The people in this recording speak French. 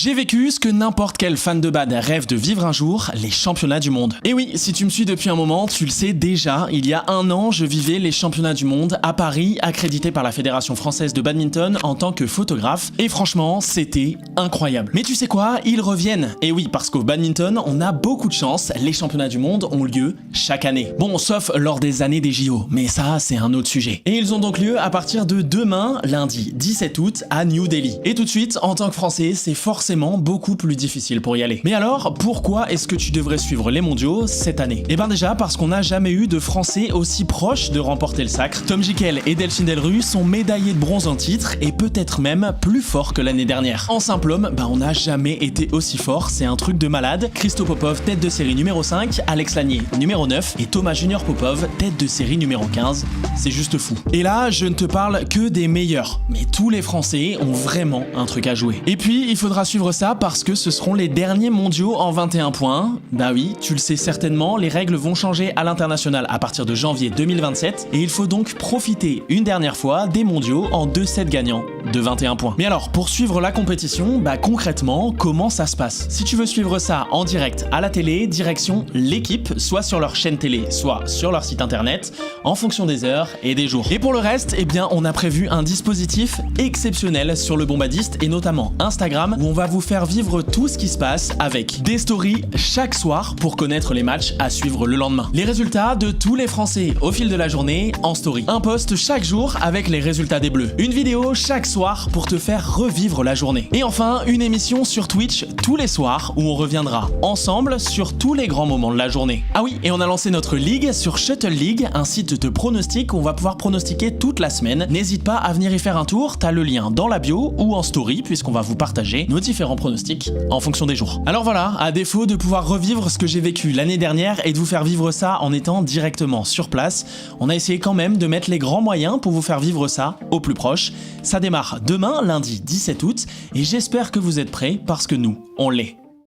J'ai vécu ce que n'importe quel fan de bad rêve de vivre un jour, les championnats du monde. Et oui, si tu me suis depuis un moment, tu le sais déjà, il y a un an, je vivais les championnats du monde à Paris, accrédité par la Fédération française de badminton en tant que photographe. Et franchement, c'était incroyable. Mais tu sais quoi, ils reviennent. Et oui, parce qu'au badminton, on a beaucoup de chance, les championnats du monde ont lieu chaque année. Bon, sauf lors des années des JO, mais ça, c'est un autre sujet. Et ils ont donc lieu à partir de demain, lundi 17 août, à New Delhi. Et tout de suite, en tant que Français, c'est forcément beaucoup plus difficile pour y aller. Mais alors, pourquoi est-ce que tu devrais suivre les mondiaux cette année? Eh ben déjà parce qu'on n'a jamais eu de Français aussi proches de remporter le sacre. Tom Gickel et Delphine Delru sont médaillés de bronze en titre et peut-être même plus forts que l'année dernière. En simple homme, on n'a jamais été aussi fort, c'est un truc de malade. Christo Popov, tête de série numéro 5, Alex Lanier, numéro 9 et Thomas Junior Popov, tête de série numéro 15. C'est juste fou. Et là, je ne te parle que des meilleurs, mais tous les Français ont vraiment un truc à jouer. Et puis, il faudra suivre ça parce que ce seront les derniers mondiaux en 21 points. Bah oui, tu le sais certainement, les règles vont changer à l'international à partir de janvier 2027 et il faut donc profiter une dernière fois des mondiaux en 2 sets gagnants de 21 points. Mais alors, pour suivre la compétition, concrètement, comment ça se passe? Si tu veux suivre ça en direct à la télé, direction l'équipe, soit sur leur chaîne télé, soit sur leur site internet, en fonction des heures et des jours. Et pour le reste, on a prévu un dispositif exceptionnel sur le Bombadiste et notamment Instagram où on va vous faire vivre tout ce qui se passe avec des stories chaque soir pour connaître les matchs à suivre le lendemain. Les résultats de tous les Français au fil de la journée en story. Un post chaque jour avec les résultats des Bleus. Une vidéo chaque soir pour te faire revivre la journée. Et enfin, une émission sur Twitch tous les soirs où on reviendra ensemble sur tous les grands moments de la journée. Ah oui, et on a lancé notre ligue sur Shuttle League, un site de pronostic où on va pouvoir pronostiquer toute la semaine. N'hésite pas à venir y faire un tour, t'as le lien dans la bio ou en story puisqu'on va vous partager nos différents pronostics en fonction des jours. Alors voilà, à défaut de pouvoir revivre ce que j'ai vécu l'année dernière et de vous faire vivre ça en étant directement sur place, on a essayé quand même de mettre les grands moyens pour vous faire vivre ça au plus proche. Ça démarre demain, lundi 17 août, et j'espère que vous êtes prêts parce que nous, on l'est.